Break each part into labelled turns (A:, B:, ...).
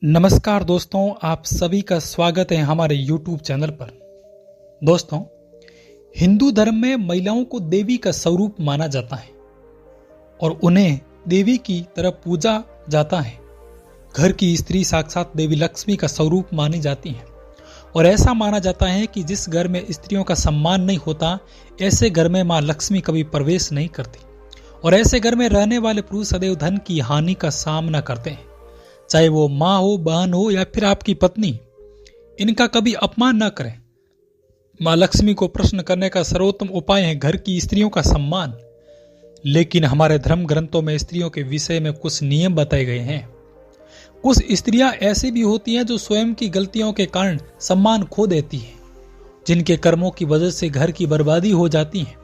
A: नमस्कार दोस्तों, आप सभी का स्वागत है हमारे YouTube चैनल पर। दोस्तों, हिंदू धर्म में महिलाओं को देवी का स्वरूप माना जाता है और उन्हें देवी की तरह पूजा जाता है। घर की स्त्री साक्षात देवी लक्ष्मी का स्वरूप मानी जाती है और ऐसा माना जाता है कि जिस घर में स्त्रियों का सम्मान नहीं होता, ऐसे घर में मां लक्ष्मी कभी प्रवेश नहीं करती और ऐसे घर में रहने वाले पुरुष सदैव धन की हानि का सामना करते हैं। चाहे वो माँ हो, बहन हो या फिर आपकी पत्नी, इनका कभी अपमान न करें। माँ लक्ष्मी को प्रश्न करने का सर्वोत्तम उपाय है घर की स्त्रियों का सम्मान। लेकिन हमारे धर्म ग्रंथों में स्त्रियों के विषय में कुछ नियम बताए गए हैं। कुछ स्त्रियां ऐसी भी होती हैं जो स्वयं की गलतियों के कारण सम्मान खो देती हैं, जिनके कर्मों की वजह से घर की बर्बादी हो जाती है।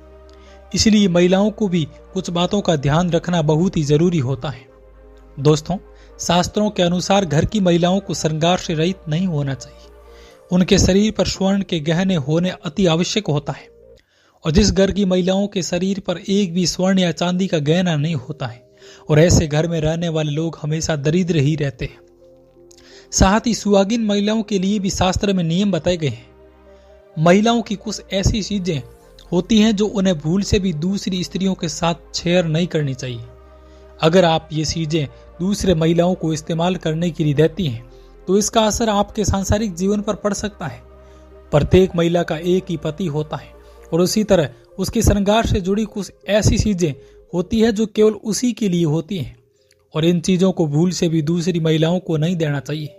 A: इसलिए महिलाओं को भी कुछ बातों का ध्यान रखना बहुत ही जरूरी होता है। दोस्तों, शास्त्रों के अनुसार घर की महिलाओं को श्रृंगार से रहित नहीं होना चाहिए। उनके शरीर पर स्वर्ण के गहने होने अति आवश्यक होता है और जिस घर की महिलाओं के शरीर पर एक भी स्वर्ण या चांदी का गहना नहीं होता है और ऐसे घर में रहने वाले लोग हमेशा दरिद्र ही रहते हैं। साथ ही सुहागिन महिलाओं के लिए भी शास्त्र में नियम बताए गए हैं। महिलाओं की कुछ ऐसी चीजें होती हैं जो उन्हें भूल से भी दूसरी स्त्रियों के साथ शेयर नहीं करनी चाहिए। अगर आप ये चीजें दूसरे महिलाओं को इस्तेमाल करने के लिए देती हैं तो इसका असर आपके सांसारिक जीवन पर पड़ सकता है। प्रत्येक महिला का एक ही पति होता है और उसी तरह उसके श्रृंगार से जुड़ी कुछ ऐसी चीजें होती है जो केवल उसी के लिए होती हैं और इन चीजों को भूल से भी दूसरी महिलाओं को नहीं देना चाहिए।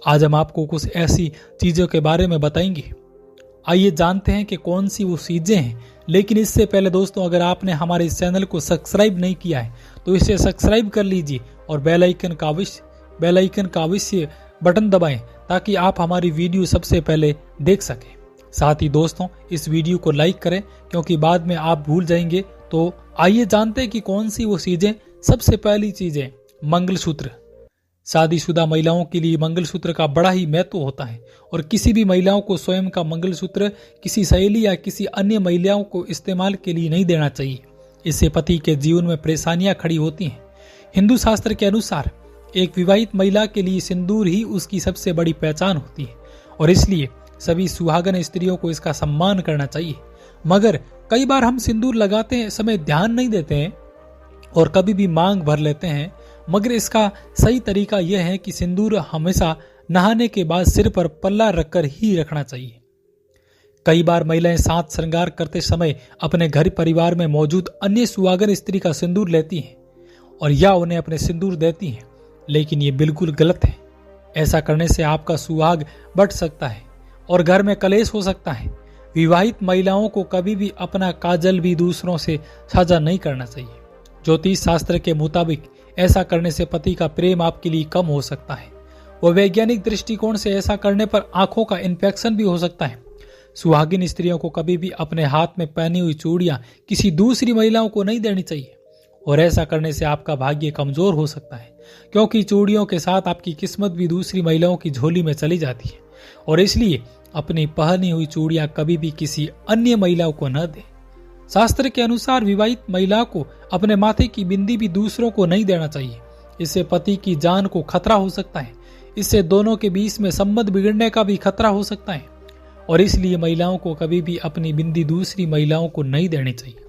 A: आज हम आपको कुछ ऐसी चीजों के बारे में बताएंगे। आइए जानते हैं कि कौन सी वो चीजें हैं। लेकिन इससे पहले दोस्तों, अगर आपने हमारे इस चैनल को सब्सक्राइब नहीं किया है तो इसे सब्सक्राइब कर लीजिए और बेल आइकन का अवश्य बटन दबाएं ताकि आप हमारी वीडियो सबसे पहले देख सकें। साथ ही दोस्तों, इस वीडियो को लाइक करें क्योंकि बाद में आप भूल जाएंगे। तो आइए जानते हैं कि कौन सी वो चीजें। सबसे पहली चीज है मंगलसूत्र। शादीशुदा महिलाओं के लिए मंगलसूत्र का बड़ा ही महत्व होता है और किसी भी महिलाओं को स्वयं का मंगलसूत्र किसी सहेली या किसी अन्य महिलाओं को इस्तेमाल के लिए नहीं देना चाहिए। इससे पति के जीवन में परेशानियां खड़ी होती हैं। हिंदू शास्त्र के अनुसार एक विवाहित महिला के लिए सिंदूर ही उसकी सबसे बड़ी पहचान होती है और इसलिए सभी सुहागन स्त्रियों को इसका सम्मान करना चाहिए। मगर कई बार हम सिंदूर लगाते समय ध्यान नहीं देते हैं और कभी भी मांग भर लेते हैं। मगर इसका सही तरीका यह है कि सिंदूर हमेशा नहाने के बाद सिर पर पल्ला रखकर ही रखना चाहिए। कई बार महिलाएं साथ श्रृंगार करते समय अपने घर परिवार में मौजूद अन्य सुहागन स्त्री का सिंदूर लेती हैं और या उन्हें अपने सिंदूर देती हैं, लेकिन ये बिल्कुल गलत है। ऐसा करने से आपका सुहाग बढ़ सकता है और घर में कलेश हो सकता है। विवाहित महिलाओं को कभी भी अपना काजल भी दूसरों से साझा नहीं करना चाहिए। ज्योतिष शास्त्र के मुताबिक ऐसा करने से पति का प्रेम आपके लिए कम हो सकता है और वैज्ञानिक दृष्टिकोण से ऐसा करने पर आंखों का इन्फेक्शन भी हो सकता है। सुहागिन स्त्रियों को कभी भी अपने हाथ में पहनी हुई चूड़ियां किसी दूसरी महिलाओं को नहीं देनी चाहिए और ऐसा करने से आपका भाग्य कमजोर हो सकता है क्योंकि चूड़ियों के साथ आपकी किस्मत भी दूसरी महिलाओं की झोली में चली जाती है और इसलिए अपनी पहनी हुई चूड़ियां कभी भी किसी अन्य महिलाओं को न दें। शास्त्र के अनुसार विवाहित महिला को अपने माथे की बिंदी भी दूसरों को नहीं देना चाहिए। इससे पति की जान को खतरा हो सकता है। इससे दोनों के बीच में संबंध बिगड़ने का भी खतरा हो सकता है और इसलिए महिलाओं को कभी भी अपनी बिंदी दूसरी महिलाओं को नहीं देनी चाहिए।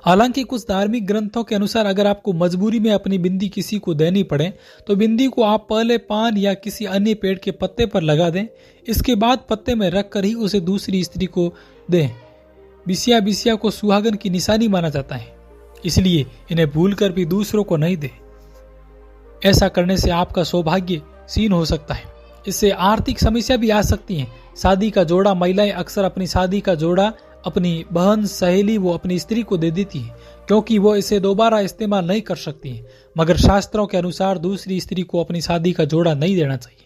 A: हालांकि कुछ धार्मिक ग्रंथों के अनुसार अगर आपको मजबूरी में अपनी बिंदी किसी को देनी पड़े तो बिंदी को आप पहले पान या किसी अन्य पेड़ के पत्ते पर लगा दें। इसके बाद पत्ते में रखकर ही उसे दूसरी स्त्री को दें। बिसिया को सुहागन की निशानी माना जाता है, इसलिए इन्हें भूलकर भी दूसरों को नहीं दे। ऐसा करने से आपका सौभाग्य क्षीण हो सकता है। इससे आर्थिक समस्या भी आ सकती है। शादी का जोड़ा, महिलाएं अक्सर अपनी शादी का जोड़ा अपनी बहन, सहेली वो अपनी स्त्री को दे देती है क्योंकि वो इसे दोबारा इस्तेमाल नहीं कर सकती है। मगर शास्त्रों के अनुसार दूसरी स्त्री को अपनी शादी का जोड़ा नहीं देना चाहिए।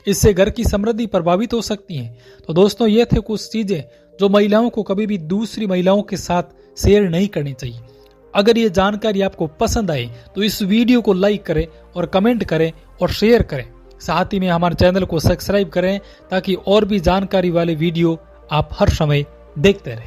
A: इससे घर की समृद्धि प्रभावित हो सकती है। तो दोस्तों, ये थे कुछ चीजें जो महिलाओं को कभी भी दूसरी महिलाओं के साथ शेयर नहीं करनी चाहिए। अगर ये जानकारी आपको पसंद आए तो इस वीडियो को लाइक करें और कमेंट करें और शेयर करें। साथ ही में हमारे चैनल को सब्सक्राइब करें ताकि और भी जानकारी वाले वीडियो आप हर समय देखते रहें।